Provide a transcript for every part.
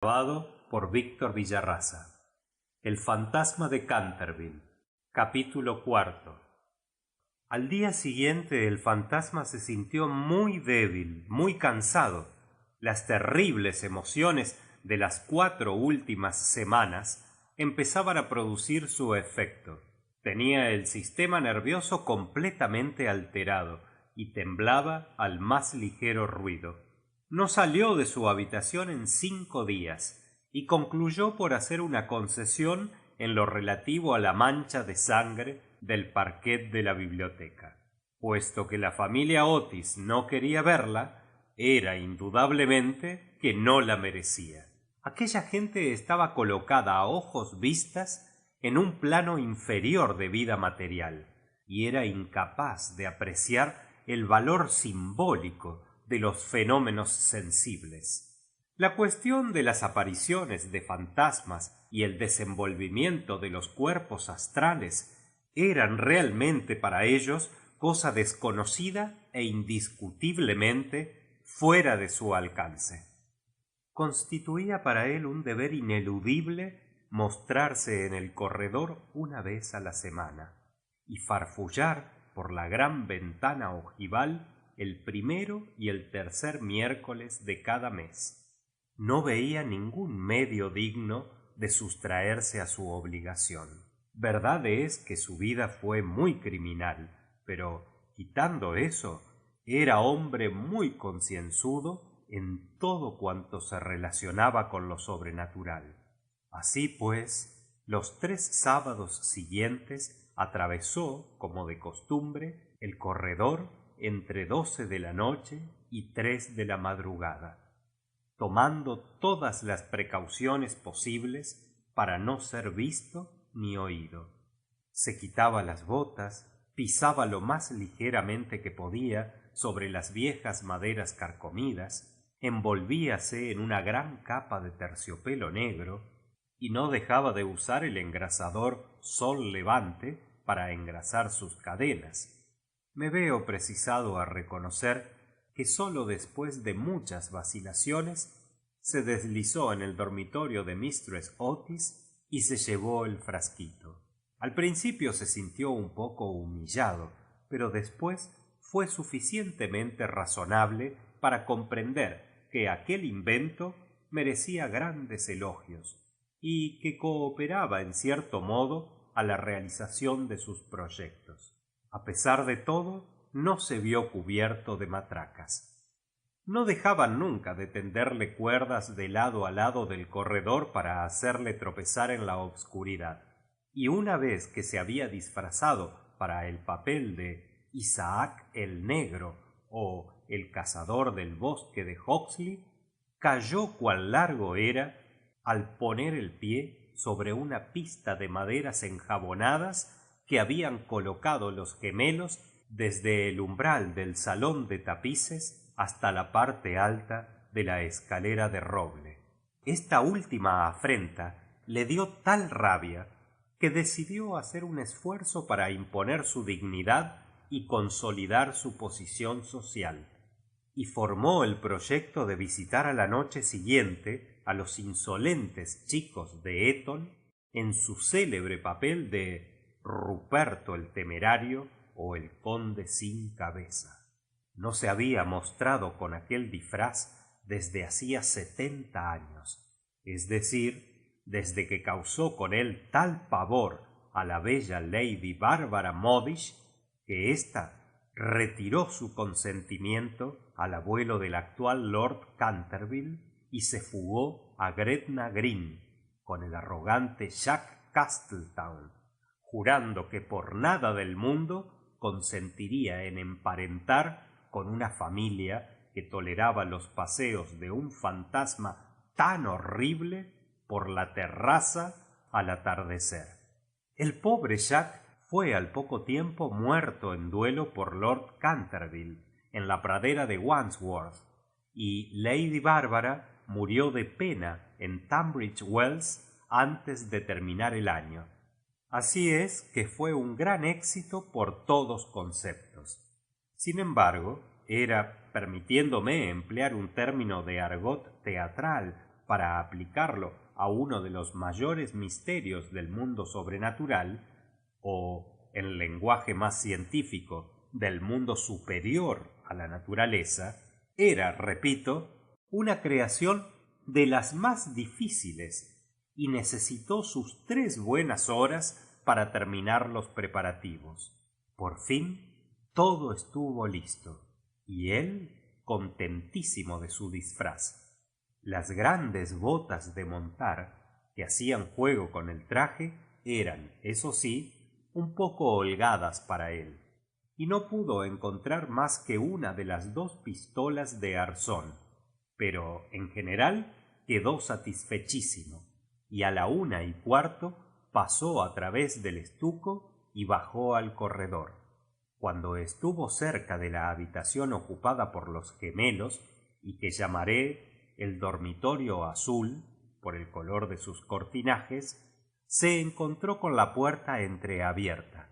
por Víctor Villarraza. El fantasma de Canterville. Capítulo cuarto. Al día siguiente el fantasma se sintió muy débil, muy cansado. Las terribles emociones de las 4 últimas semanas empezaban a producir su efecto. Tenía el sistema nervioso completamente alterado y temblaba al más ligero ruido. No salió de su habitación en 5 días y concluyó por hacer una concesión en lo relativo a la mancha de sangre del parquet de la biblioteca. Puesto que la familia Otis no quería verla, era indudablemente que no la merecía. Aquella gente estaba colocada a ojos vistas en un plano inferior de vida material y era incapaz de apreciar el valor simbólico de los fenómenos sensibles. La cuestión de las apariciones de fantasmas y el desenvolvimiento de los cuerpos astrales eran realmente para ellos cosa desconocida e indiscutiblemente fuera de su alcance. Constituía para él un deber ineludible mostrarse en el corredor una vez a la semana y farfullar por la gran ventana ojival el primero y el tercer miércoles de cada mes. No veía ningún medio digno de sustraerse a su obligación. Verdad es que su vida fue muy criminal, pero quitando eso, era hombre muy concienzudo en todo cuanto se relacionaba con lo sobrenatural. Así pues, los 3 sábados siguientes atravesó, como de costumbre, el corredor entre 12 de la noche y 3 de la madrugada, tomando todas las precauciones posibles para no ser visto ni oído. Se quitaba las botas, pisaba lo más ligeramente que podía sobre las viejas maderas carcomidas, envolvíase en una gran capa de terciopelo negro y no dejaba de usar el engrasador Sol Levante para engrasar sus cadenas. Me veo precisado a reconocer que sólo después de muchas vacilaciones se deslizó en el dormitorio de Mistress Otis y se llevó el frasquito. Al principio se sintió un poco humillado, pero después fue suficientemente razonable para comprender que aquel invento merecía grandes elogios y que cooperaba en cierto modo a la realización de sus proyectos. A pesar de todo, no se vio cubierto de matracas. No dejaban nunca de tenderle cuerdas de lado a lado del corredor para hacerle tropezar en la obscuridad, y una vez que se había disfrazado para el papel de Isaac el Negro o el cazador del bosque de Huxley, cayó cuan largo era al poner el pie sobre una pista de maderas enjabonadas que habían colocado los gemelos desde el umbral del salón de tapices hasta la parte alta de la escalera de roble. Esta última afrenta le dio tal rabia que decidió hacer un esfuerzo para imponer su dignidad y consolidar su posición social, y formó el proyecto de visitar a la noche siguiente a los insolentes chicos de Eton en su célebre papel de Ruperto el Temerario o el Conde sin Cabeza. No se había mostrado con aquel disfraz desde hacía 70 años, es decir, desde que causó con él tal pavor a la bella Lady Bárbara Modish que ésta retiró su consentimiento al abuelo del actual Lord Canterville y se fugó a Gretna Green con el arrogante Jack Castletown, jurando que por nada del mundo consentiría en emparentar con una familia que toleraba los paseos de un fantasma tan horrible por la terraza al atardecer. El pobre Jack fue al poco tiempo muerto en duelo por Lord Canterville en la pradera de Wandsworth, y Lady Bárbara murió de pena en Tunbridge Wells antes de terminar el año. Así es que fue un gran éxito por todos conceptos. Sin embargo, era, permitiéndome emplear un término de argot teatral, para aplicarlo a uno de los mayores misterios del mundo sobrenatural, o en lenguaje más científico, del mundo superior a la naturaleza, era, repito, una creación de las más difíciles y necesitó sus 3 buenas horas para terminar los preparativos. Por fin todo estuvo listo y él contentísimo de su disfraz. Las grandes botas de montar que hacían juego con el traje eran, eso sí, un poco holgadas para él, y no pudo encontrar más que una de las 2 pistolas de arzón, pero en general quedó satisfechísimo, y a la 1:15 pasó a través del estuco y bajó al corredor. Cuando estuvo cerca de la habitación ocupada por los gemelos, y que llamaré el dormitorio azul por el color de sus cortinajes, se encontró con la puerta entreabierta.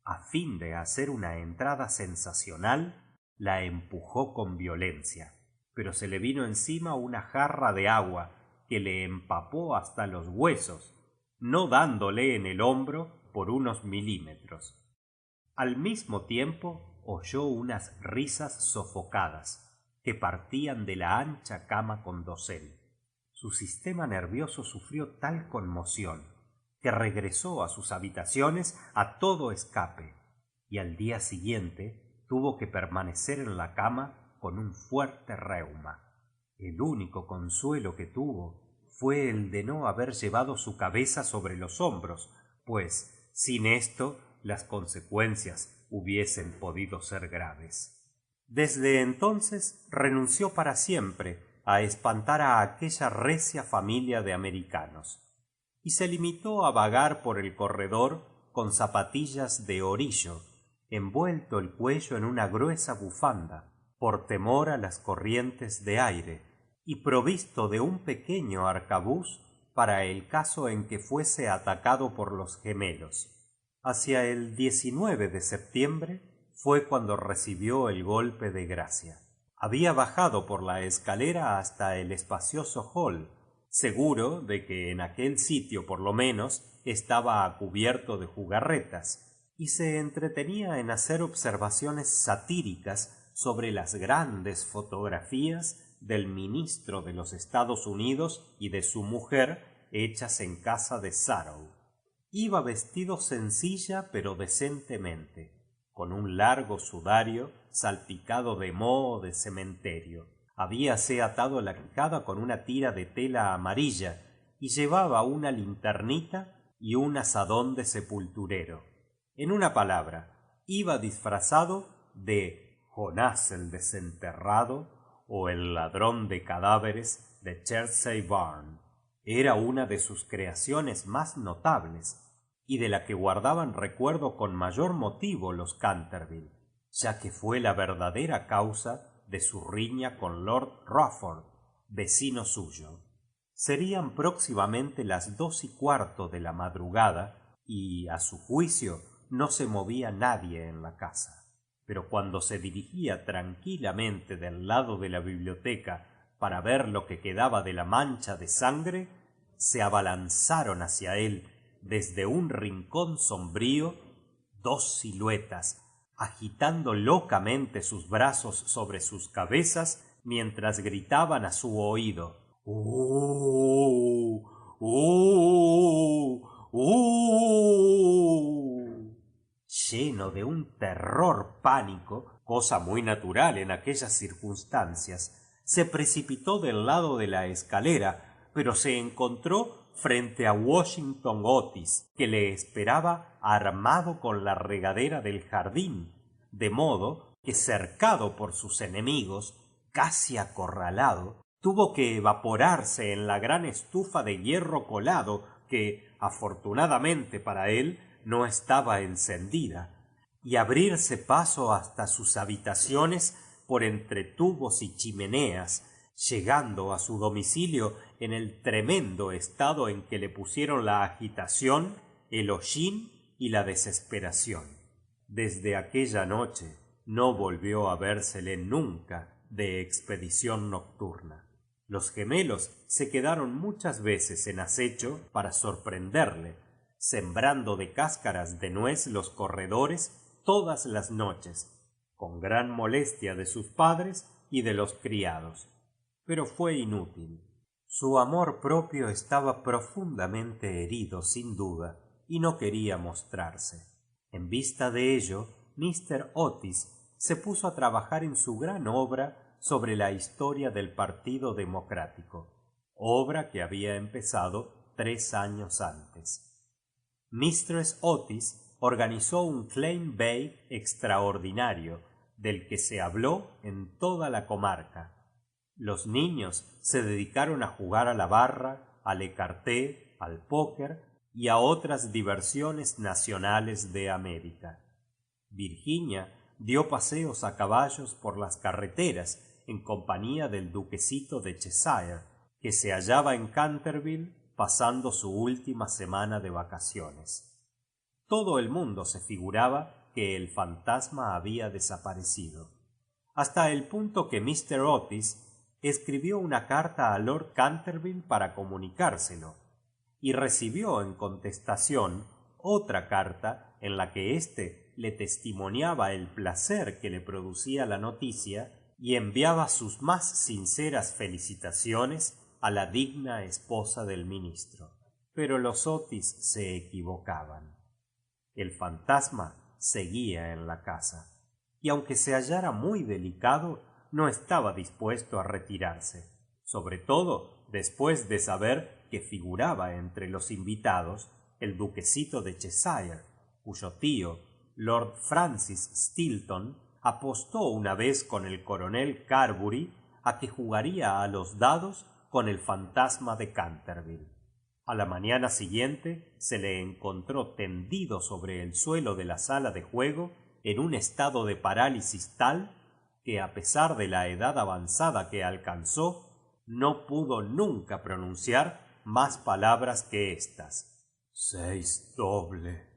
A fin de hacer una entrada sensacional, la empujó con violencia, pero se le vino encima una jarra de agua que le empapó hasta los huesos, no dándole en el hombro por unos milímetros. Al mismo tiempo oyó unas risas sofocadas que partían de la ancha cama con dosel. Su sistema nervioso sufrió tal conmoción que regresó a sus habitaciones a todo escape, y al día siguiente tuvo que permanecer en la cama con un fuerte reuma. El único consuelo que tuvo fue el de no haber llevado su cabeza sobre los hombros, pues sin esto las consecuencias hubiesen podido ser graves. Desde entonces renunció para siempre a espantar a aquella recia familia de americanos, y se limitó a vagar por el corredor con zapatillas de orillo, envuelto el cuello en una gruesa bufanda, por temor a las corrientes de aire, y provisto de un pequeño arcabuz para el caso en que fuese atacado por los gemelos. Hacia el 19 de septiembre fue cuando recibió el golpe de gracia. Había bajado por la escalera hasta el espacioso hall, seguro de que en aquel sitio por lo menos estaba a cubierto de jugarretas, y se entretenía en hacer observaciones satíricas sobre las grandes fotografías del ministro de los Estados Unidos y de su mujer hechas en casa de Sarrow. Iba vestido sencilla pero decentemente, con un largo sudario salpicado de moho de cementerio. Habíase atado la quijada con una tira de tela amarilla y llevaba una linternita y un azadón de sepulturero. En una palabra, iba disfrazado de Jonás el desenterrado o el ladrón de cadáveres de Chertsey Barn. Era una de sus creaciones más notables y de la que guardaban recuerdo con mayor motivo los Canterville, ya que fue la verdadera causa de su riña con Lord Rufford, vecino suyo. Serían próximamente las 2:15 de la madrugada y, a su juicio, no se movía nadie en la casa. Pero cuando se dirigía tranquilamente del lado de la biblioteca para ver lo que quedaba de la mancha de sangre, se abalanzaron hacia él desde un rincón sombrío 2 siluetas, agitando locamente sus brazos sobre sus cabezas mientras gritaban a su oído: ¡Uh! ¡Uh! ¡Uh! Lleno de un terror pánico, cosa muy natural en aquellas circunstancias, se precipitó del lado de la escalera, pero se encontró frente a Washington Otis, que le esperaba armado con la regadera del jardín, de modo que, cercado por sus enemigos, casi acorralado, tuvo que evaporarse en la gran estufa de hierro colado que, afortunadamente para él, no estaba encendida, y abrirse paso hasta sus habitaciones por entre tubos y chimeneas, llegando a su domicilio en el tremendo estado en que le pusieron la agitación, el hollín y la desesperación. Desde aquella noche no volvió a vérsele nunca de expedición nocturna. Los gemelos se quedaron muchas veces en acecho para sorprenderle, sembrando de cáscaras de nuez los corredores todas las noches, con gran molestia de sus padres y de los criados. Pero fue inútil. Su amor propio estaba profundamente herido, sin duda, y no quería mostrarse. En vista de ello, Mr. Otis se puso a trabajar en su gran obra sobre la historia del Partido Democrático, obra que había empezado 3 años antes. Mistress Otis organizó un claim bake extraordinario, del que se habló en toda la comarca. Los niños se dedicaron a jugar a la barra, al écarté, al póker y a otras diversiones nacionales de América. Virginia dio paseos a caballos por las carreteras en compañía del duquesito de Cheshire, que se hallaba en Canterville pasando su última semana de vacaciones. Todo el mundo se figuraba que el fantasma había desaparecido, hasta el punto que Mr. Otis escribió una carta a Lord Canterville para comunicárselo, y recibió en contestación otra carta en la que éste le testimoniaba el placer que le producía la noticia y enviaba sus más sinceras felicitaciones a la digna esposa del ministro. Pero los Otis se equivocaban. El fantasma seguía en la casa, y aunque se hallara muy delicado, no estaba dispuesto a retirarse, sobre todo después de saber que figuraba entre los invitados el duquesito de Cheshire, cuyo tío, Lord Francis Stilton, apostó una vez con el coronel Carbury a que jugaría a los dados con el fantasma de Canterville. A la mañana siguiente se le encontró tendido sobre el suelo de la sala de juego en un estado de parálisis tal que, a pesar de la edad avanzada que alcanzó, no pudo nunca pronunciar más palabras que estas: 6 doble.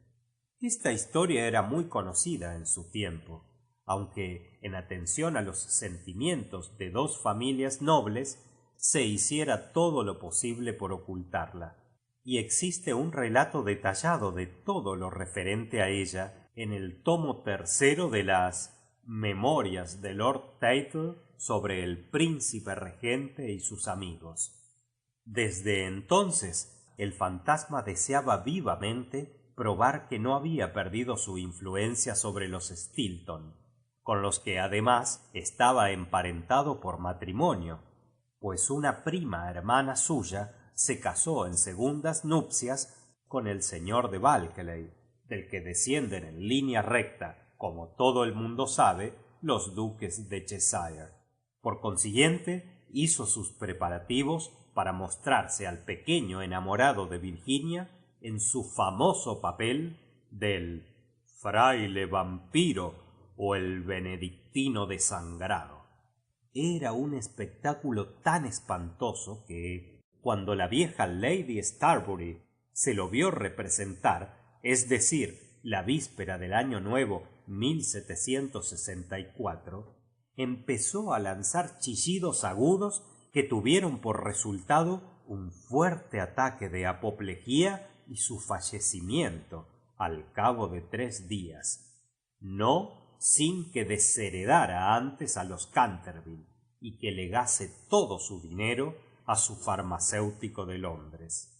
Esta historia era muy conocida en su tiempo, aunque, en atención a los sentimientos de 2 familias nobles, se hiciera todo lo posible por ocultarla, y existe un relato detallado de todo lo referente a ella en el tomo 3 de las Memorias de Lord Tattle sobre el príncipe regente y sus amigos. Desde entonces, el fantasma deseaba vivamente probar que no había perdido su influencia sobre los Stilton, con los que además estaba emparentado por matrimonio, pues una prima hermana suya se casó en segundas nupcias con el señor de Bulkeley, del que descienden en línea recta, como todo el mundo sabe, los duques de Cheshire. Por consiguiente, hizo sus preparativos para mostrarse al pequeño enamorado de Virginia en su famoso papel del fraile vampiro o el benedictino desangrado. Era un espectáculo tan espantoso que, cuando la vieja Lady Starbury se lo vio representar, es decir, la víspera del año nuevo 1764, empezó a lanzar chillidos agudos que tuvieron por resultado un fuerte ataque de apoplejía y su fallecimiento al cabo de 3 días, no sin que desheredara antes a los Canterville y que legase todo su dinero a su farmacéutico de Londres.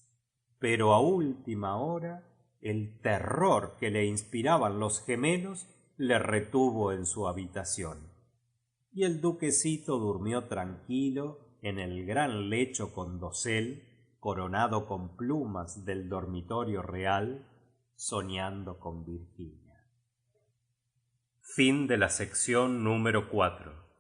Pero a última hora, el terror que le inspiraban los gemelos le retuvo en su habitación, y el duquesito durmió tranquilo en el gran lecho con dosel, coronado con plumas del dormitorio real, soñando con Virginia. Fin de la sección número 4.